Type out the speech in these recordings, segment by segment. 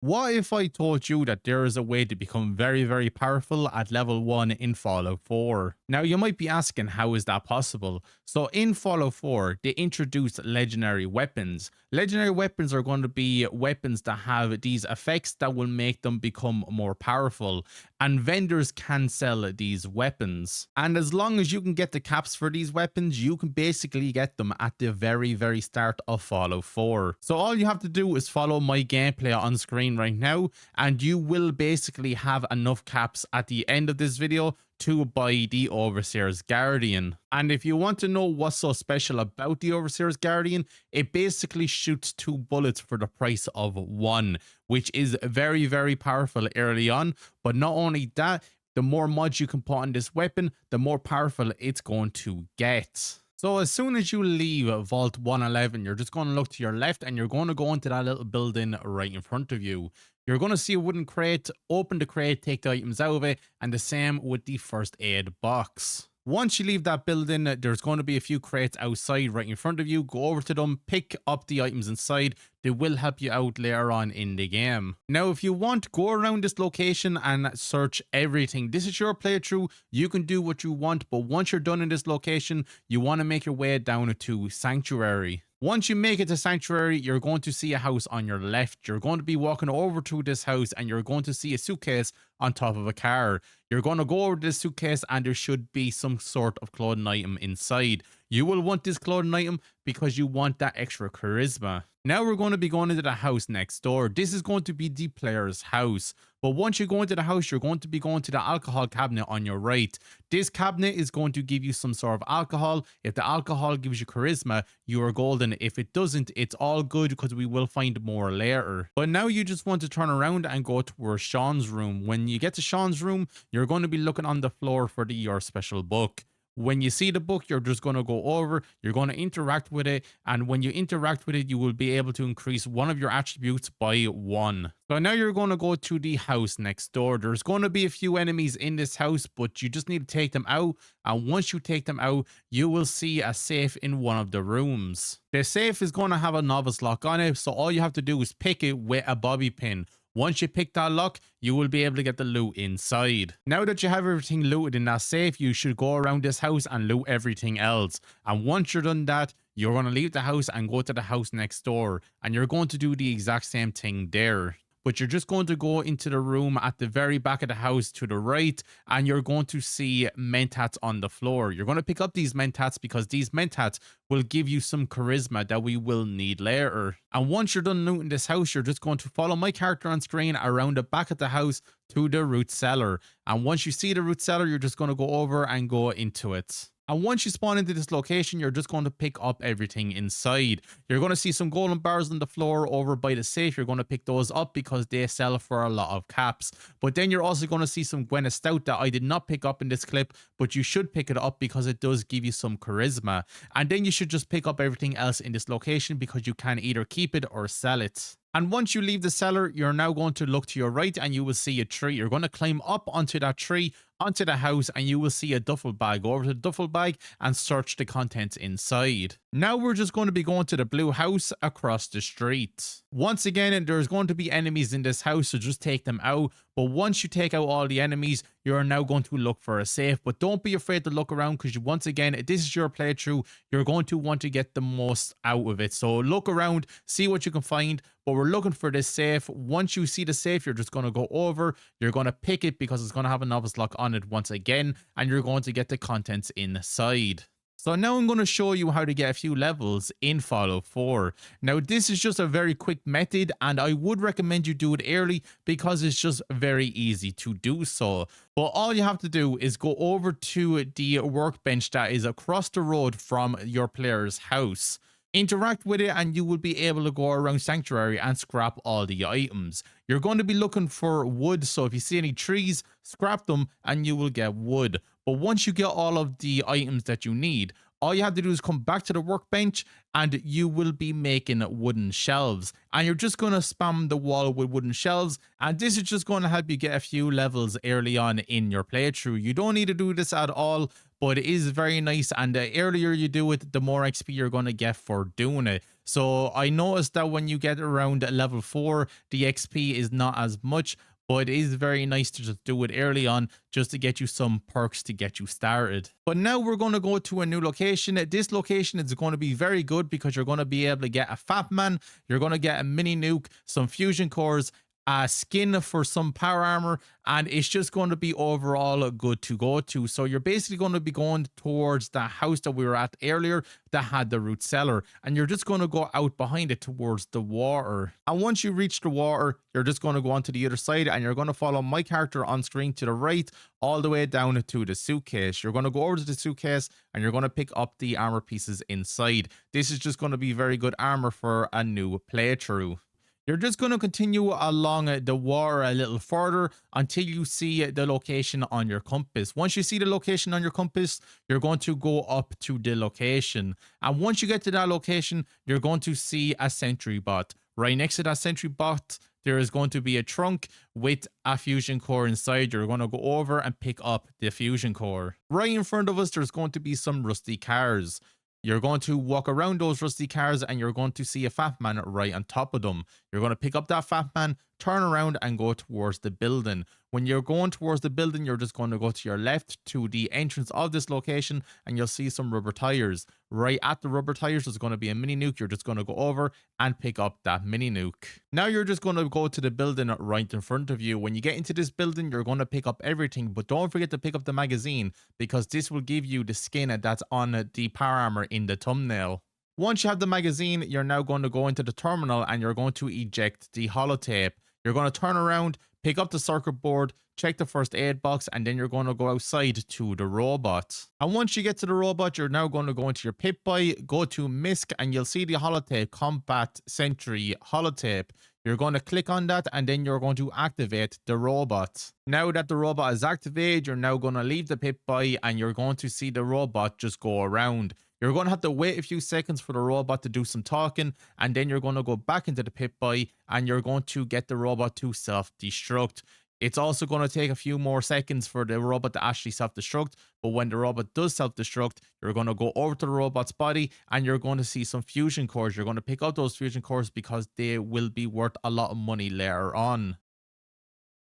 What if I told you that there is a way to become very powerful at level 1 in Fallout 4? Now you might be asking, how is that possible? So in Fallout 4, they introduced legendary weapons. Legendary weapons are going to be weapons that have these effects that will make them become more powerful, and vendors can sell these weapons. And as long as you can get the caps for these weapons, you can basically get them at the very start of Fallout 4. So all you have to do is follow my gameplay on screen right now, and you will basically have enough caps at the end of this video to buy the Overseer's Guardian. And if you want to know what's so special about the Overseer's Guardian, it basically shoots 2 bullets for the price of 1, which is very powerful early on. But not only that, the more mods you can put on this weapon, the more powerful it's going to get. So as soon as you leave Vault 111, you're just going to look to your left and you're going to go into that little building right in front of you. You're going to see a wooden crate. Open the crate, take the items out of it, and the same with the first aid box. Once you leave that building, there's going to be a few crates outside right in front of you. Go over to them, pick up the items inside. They will help you out later on in the game. Now, if you want, go around this location and search everything. This is your playthrough. You can do what you want, but once you're done in this location, you want to make your way down to Sanctuary. Once you make it to Sanctuary, you're going to see a house on your left. You're going to be walking over to this house and you're going to see a suitcase on top of a car. You're going to go over this suitcase and there should be some sort of clothing item inside. You will want this clothing item because you want that extra charisma. Now we're going to be going into the house next door. This is going to be the player's house. But once you go into the house, you're going to be going to the alcohol cabinet on your right. This cabinet is going to give you some sort of alcohol. If the alcohol gives you charisma, you are golden. If it doesn't, it's all good because we will find more later. But now you just want to turn around and go towards Sean's room. When you get to Sean's room, you're going to be looking on the floor for your special book. When you see the book, you're just going to go over, you're going to interact with it, and when you interact with it, you will be able to increase one of your attributes by 1. So now you're going to go to the house next door. There's going to be a few enemies in this house, but you just need to take them out, and once you take them out, you will see a safe in one of the rooms. The safe is going to have a novice lock on it, so all you have to do is pick it with a bobby pin. Once you pick that lock, you will be able to get the loot inside. Now that you have everything looted in that safe, you should go around this house and loot everything else. And once you're done that, you're going to leave the house and go to the house next door. And you're going to do the exact same thing there. But you're just going to go into the room at the very back of the house to the right, and you're going to see Mentats on the floor. You're going to pick up these Mentats because these Mentats will give you some charisma that we will need later. And once you're done looting this house, you're just going to follow my character on screen around the back of the house to the root cellar. And once you see the root cellar, you're just going to go over and go into it. And once you spawn into this location, you're just going to pick up everything inside. You're going to see some golden bars on the floor over by the safe. You're going to pick those up because they sell for a lot of caps. But then you're also going to see some Gwen Stout that I did not pick up in this clip, but you should pick it up because it does give you some charisma. And then you should just pick up everything else in this location because you can either keep it or sell it. And once you leave the cellar, you're now going to look to your right and you will see a tree. You're going to climb up onto that tree, onto the house, and you will see a duffel bag. Go over to the duffel bag and search the contents inside. Now we're just going to be going to the blue house across the street. Once again, there's going to be enemies in this house, so just take them out. But once you take out all the enemies, you're now going to look for a safe. But don't be afraid to look around because once again, this is your playthrough. You're going to want to get the most out of it. So look around, see what you can find. But we're looking for this safe. Once you see the safe, you're just going to go over. You're going to pick it because it's going to have a novice lock on it once again. And you're going to get the contents inside. So now I'm going to show you how to get a few levels in Fallout 4. Now this is just a very quick method and I would recommend you do it early because it's just very easy to do so. But all you have to do is go over to the workbench that is across the road from your player's house. Interact with it and you will be able to go around Sanctuary and scrap all the items. You're going to be looking for wood, so if you see any trees, scrap them and you will get wood. But once you get all of the items that you need, all you have to do is come back to the workbench and you will be making wooden shelves. And you're just going to spam the wall with wooden shelves. And this is just going to help you get a few levels early on in your playthrough. You don't need to do this at all, but it is very nice. And the earlier you do it, the more XP you're going to get for doing it. So I noticed that when you get around level 4, the XP is not as much, but it is very nice to just do it early on just to get you some perks to get you started. But now we're going to go to a new location. This location is going to be very good because you're going to be able to get a Fat Man, you're going to get a mini nuke, some fusion cores, a skin for some power armor, and it's just going to be overall good to go to. So you're basically going to be going towards the house that we were at earlier that had the root cellar, and you're just going to go out behind it towards the water. And once you reach the water, you're just going to go on to the other side, and you're going to follow my character on screen to the right all the way down to the suitcase. You're going to go over to the suitcase and you're going to pick up the armor pieces inside. This is just going to be very good armor for a new playthrough. You're just going to continue along the water a little further until you see the location on your compass. Once you see the location on your compass, you're going to go up to the location. And once you get to that location, you're going to see a sentry bot. Right next to that sentry bot, there is going to be a trunk with a fusion core inside. You're going to go over and pick up the fusion core. Right in front of us, there's going to be some rusty cars. You're going to walk around those rusty cars and you're going to see a Fat Man right on top of them. You're going to pick up that Fat Man, turn around and go towards the building. When you're going towards the building, you're just going to go to your left to the entrance of this location and you'll see some rubber tires. Right at the rubber tires, there's going to be a mini nuke. You're just going to go over and pick up that mini nuke. Now you're just going to go to the building right in front of you. When you get into this building, you're going to pick up everything, but don't forget to pick up the magazine because this will give you the skin that's on the power armor in the thumbnail. Once you have the magazine, you're now going to go into the terminal and you're going to eject the holotape. You're going to turn around, pick up the circuit board, check the first aid box, and then you're going to go outside to the robot. And once you get to the robot, you're now going to go into your Pip-Boy, go to MISC, and you'll see the holotape, Combat Sentry holotape. You're going to click on that, and then you're going to activate the robot. Now that the robot is activated, you're now going to leave the Pip-Boy, and you're going to see the robot just go around. You're going to have to wait a few seconds for the robot to do some talking, and then you're going to go back into the Pip-Boy and you're going to get the robot to self-destruct. It's also going to take a few more seconds for the robot to actually self-destruct, but when the robot does self-destruct, you're going to go over to the robot's body and you're going to see some fusion cores. You're going to pick up those fusion cores because they will be worth a lot of money later on.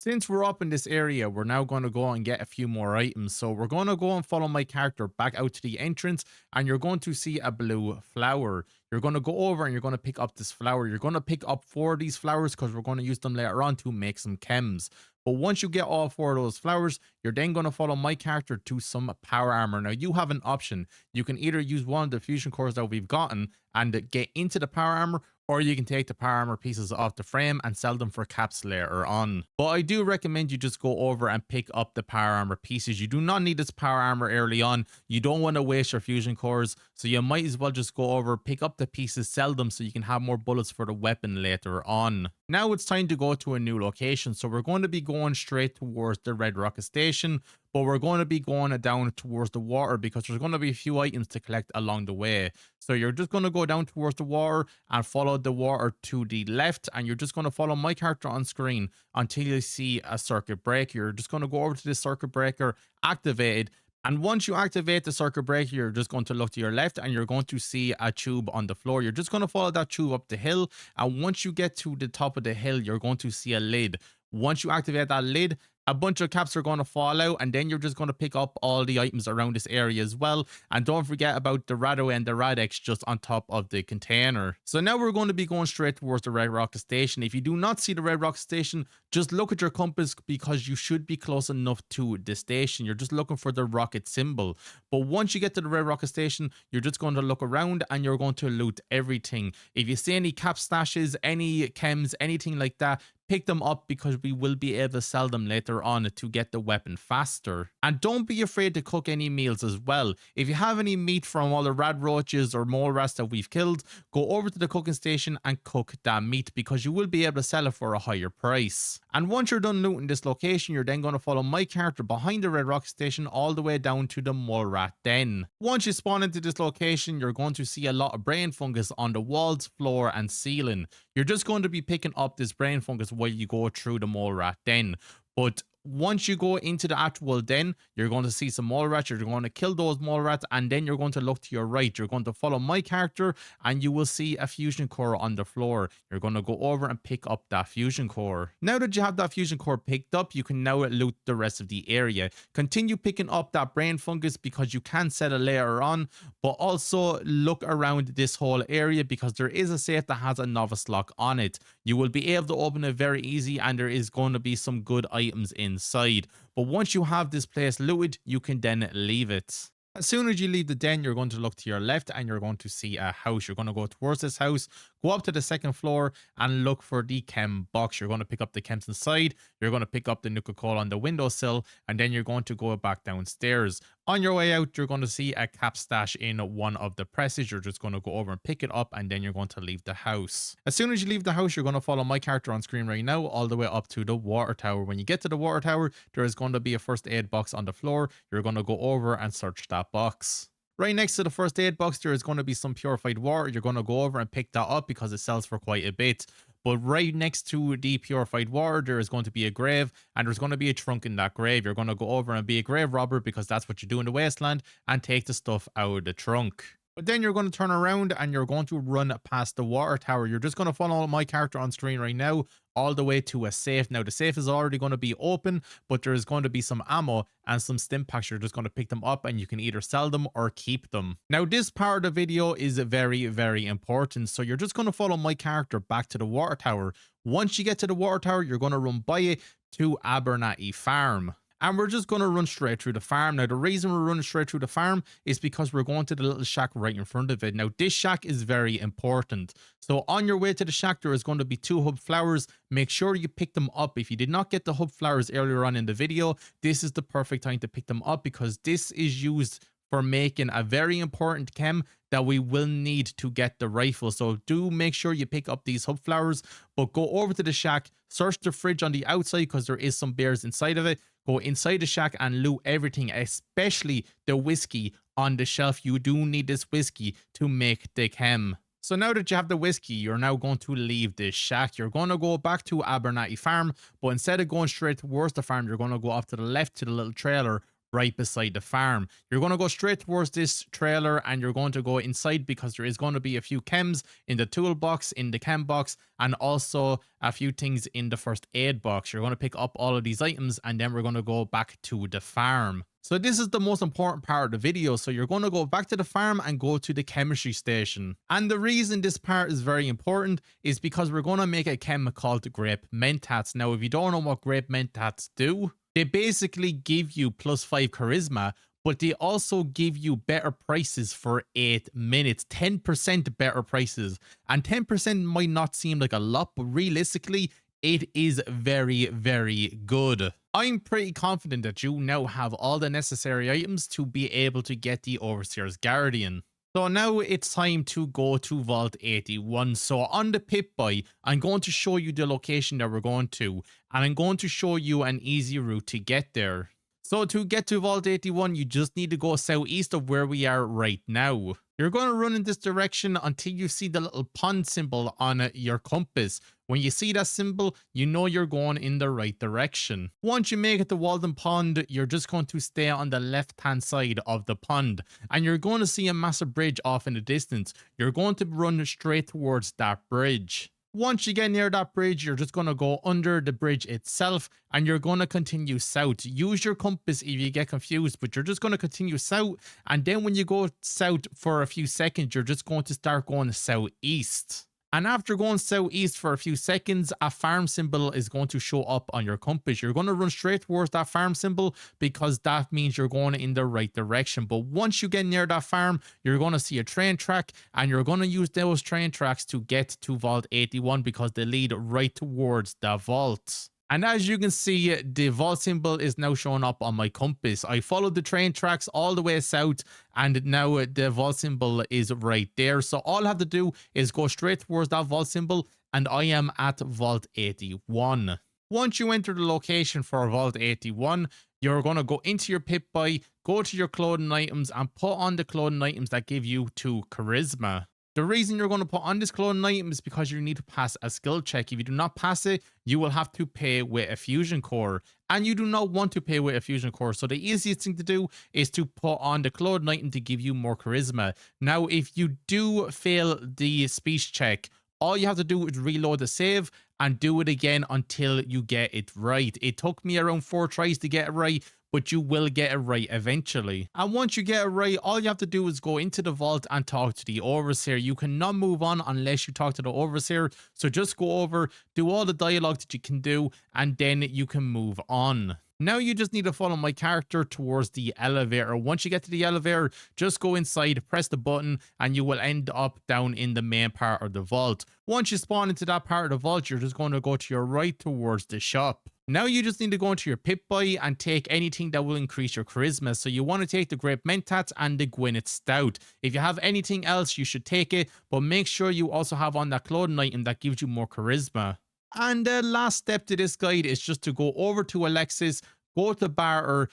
Since we're up in this area, we're now going to go and get a few more items. So we're going to go and follow my character back out to the entrance and you're going to see a blue flower. You're going to go over and you're going to pick up this flower. You're going to pick up 4 of these flowers because we're going to use them later on to make some chems. But once you get all 4 of those flowers, you're then going to follow my character to some power armor. Now you have an option. You can either use one of the fusion cores that we've gotten and get into the power armor, or you can take the power armor pieces off the frame and sell them for caps later on. But I do recommend you just go over and pick up the power armor pieces. You do not need this power armor early on. You don't want to waste your fusion cores, so you might as well just go over, pick up the pieces, sell them so you can have more bullets for the weapon later on. Now it's time to go to a new location, so we're going to be going straight towards the Red Rocket Station, but we're going to be going down towards the water because there's going to be a few items to collect along the way. So you're just going to go down towards the water and follow the water to the left, and you're just going to follow my character on screen until you see a circuit breaker. You're just going to go over to this circuit breaker, activate it. And once you activate the circuit breaker, you're just going to look to your left and you're going to see a tube on the floor. You're just going to follow that tube up the hill. And once you get to the top of the hill, you're going to see a lid. Once you activate that lid, a bunch of caps are going to fall out, and then you're just going to pick up all the items around this area as well. And don't forget about the Rado and the Radex just on top of the container. So now we're going to be going straight towards the Red Rocket Station. If you do not see the Red Rocket Station, just look at your compass because you should be close enough to the station. You're just looking for the rocket symbol. But once you get to the Red Rocket Station, you're just going to look around and you're going to loot everything. If you see any cap stashes, any chems, anything like that, pick them up because we will be able to sell them later on to get the weapon faster. And don't be afraid to cook any meals as well. If you have any meat from all the rad roaches or mole rats that we've killed, go over to the cooking station and cook that meat because you will be able to sell it for a higher price. And once you're done looting this location, you're then going to follow my character behind the Red Rock Station all the way down to the Molerat Den. Once you spawn into this location, you're going to see a lot of brain fungus on the walls, floor and ceiling. You're just going to be picking up this brain fungus while you go through the Molerat Den. But Once you go into the actual den, you're going to see some mole rats. You're going to kill those mole rats, and then you're going to look to your right. You're going to follow my character, and you will see a fusion core on the floor. You're going to go over and pick up that fusion core. Now that you have that fusion core picked up, you can now loot the rest of the area. Continue picking up that brain fungus because you can sell it later on, but also look around this whole area because there is a safe that has a novice lock on it. You will be able to open it very easy, and there is going to be some good items inside. But once you have this place looted, you can then leave it. As soon as you leave the den, you're going to look to your left and you're going to see a house. You're going to go towards this house, go up to the second floor and look for the chem box. You're going to pick up the chems inside. You're going to pick up the Nuka-Cola on the windowsill, and then you're going to go back downstairs. On your way out, you're going to see a cap stash in one of the presses. You're just going to go over and pick it up, and then you're going to leave the house. As soon as you leave the house, you're going to follow my character on screen right now all the way up to the water tower. When you get to the water tower, there is going to be a first aid box on the floor. You're going to go over and search that box. Right next to the first aid box, there is going to be some purified water. You're going to go over and pick that up because it sells for quite a bit. But right next to the purified water, there is going to be a grave, and there's going to be a trunk in that grave. You're going to go over and be a grave robber because that's what you do in the Wasteland, and take the stuff out of the trunk. But then you're going to turn around and you're going to run past the water tower. You're just going to follow my character on screen right now all the way to a safe. Now the safe is already going to be open, but there's going to be some ammo and some stim packs. You're just going to pick them up and you can either sell them or keep them. Now this part of the video is very, very important. So you're just going to follow my character back to the water tower. Once you get to the water tower, you're going to run by it to Abernathy Farm. And we're just going to run straight through the farm. Now, the reason we're running straight through the farm is because we're going to the little shack right in front of it. Now, this shack is very important. So on your way to the shack, there is going to be 2 hub flowers. Make sure you pick them up. If you did not get the hub flowers earlier on in the video, this is the perfect time to pick them up because this is used for making a very important chem that we will need to get the rifle. So do make sure you pick up these hub flowers, but go over to the shack, search the fridge on the outside because there is some bears inside of it. Go inside the shack and loot everything, especially the whiskey on the shelf. You do need this whiskey to make the chem. So now that you have the whiskey, you're now going to leave this shack. You're going to go back to Abernathy Farm, but instead of going straight towards the farm, you're going to go off to the left to the little trailer right beside the farm. You're going to go straight towards this trailer and you're going to go inside because there is going to be a few chems in the toolbox, in the chem box, and also a few things in the first aid box. You're going to pick up all of these items and then we're going to go back to the farm. So this is the most important part of the video. So you're going to go back to the farm and go to the chemistry station. And the reason this part is very important is because we're going to make a chem called grape mentats. Now, if you don't know what grape mentats do, they basically give you +5 charisma, but they also give you better prices for 8 minutes, 10% better prices. And 10% might not seem like a lot, but realistically, it is very, very good. I'm pretty confident that you now have all the necessary items to be able to get the Overseer's Guardian. So now it's time to go to Vault 81. So on the Pip-Boy, I'm going to show you the location that we're going to, and I'm going to show you an easy route to get there. So to get to Vault 81, you just need to go southeast of where we are right now. You're going to run in this direction until you see the little pond symbol on your compass. When you see that symbol, you know you're going in the right direction. Once you make it to Walden Pond, you're just going to stay on the left-hand side of the pond. And you're going to see a massive bridge off in the distance. You're going to run straight towards that bridge. Once you get near that bridge, you're just going to go under the bridge itself and you're going to continue south. Use your compass if you get confused, but you're just going to continue south. And then when you go south for a few seconds, you're just going to start going southeast. And after going southeast for a few seconds, a farm symbol is going to show up on your compass. You're going to run straight towards that farm symbol because that means you're going in the right direction. But once you get near that farm, you're going to see a train track and you're going to use those train tracks to get to Vault 81 because they lead right towards the vault. And as you can see, the vault symbol is now showing up on my compass. I followed the train tracks all the way south and now the vault symbol is right there. So all I have to do is go straight towards that vault symbol and I am at Vault 81. Once you enter the location for Vault 81, you're going to go into your Pip-Boy, go to your clothing items and put on the clothing items that give you 2 charisma. The reason you're going to put on this clothing item is because you need to pass a skill check. If you do not pass it, you will have to pay with a fusion core. And you do not want to pay with a fusion core. So the easiest thing to do is to put on the clothing item to give you more charisma. Now, if you do fail the speech check, all you have to do is reload the save and do it again until you get it right. It took me around 4 tries to get it right, but you will get it right eventually. And once you get it right, all you have to do is go into the vault and talk to the overseer. You cannot move on unless you talk to the overseer. So just go over, do all the dialogue that you can do, and then you can move on. Now you just need to follow my character towards the elevator. Once you get to the elevator, just go inside, press the button, and you will end up down in the main part of the vault. Once you spawn into that part of the vault, you're just going to go to your right towards the shop. Now you just need to go into your Pip-Boy and take anything that will increase your charisma. So you want to take the Grape Mentats and the Gwyneth Stout. If you have anything else, you should take it, but make sure you also have on that clothing item that gives you more charisma. And the last step to this guide is just to go over to Alexis, go to barter,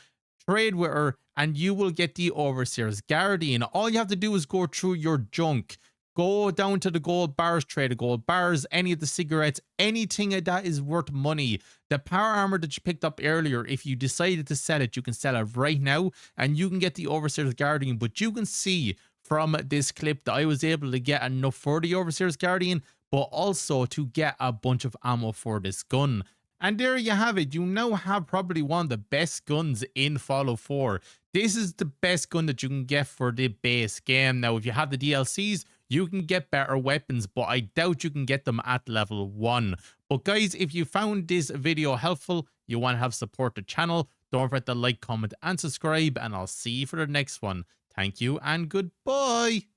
trade with her, and you will get the Overseer's Guardian. All you have to do is go through your junk. Go down to the gold bars, trade the gold bars, any of the cigarettes, anything that is worth money. The power armor that you picked up earlier, if you decided to sell it, you can sell it right now and you can get the Overseer's Guardian. But you can see from this clip that I was able to get enough for the Overseer's Guardian, but also to get a bunch of ammo for this gun. And there you have it. You now have probably one of the best guns in Fallout 4. This is the best gun that you can get for the base game. Now, if you have the DLCs, you can get better weapons, but I doubt you can get them at level 1. But guys, if you found this video helpful, you want to help support the channel, don't forget to like, comment, and subscribe, and I'll see you for the next one. Thank you and goodbye.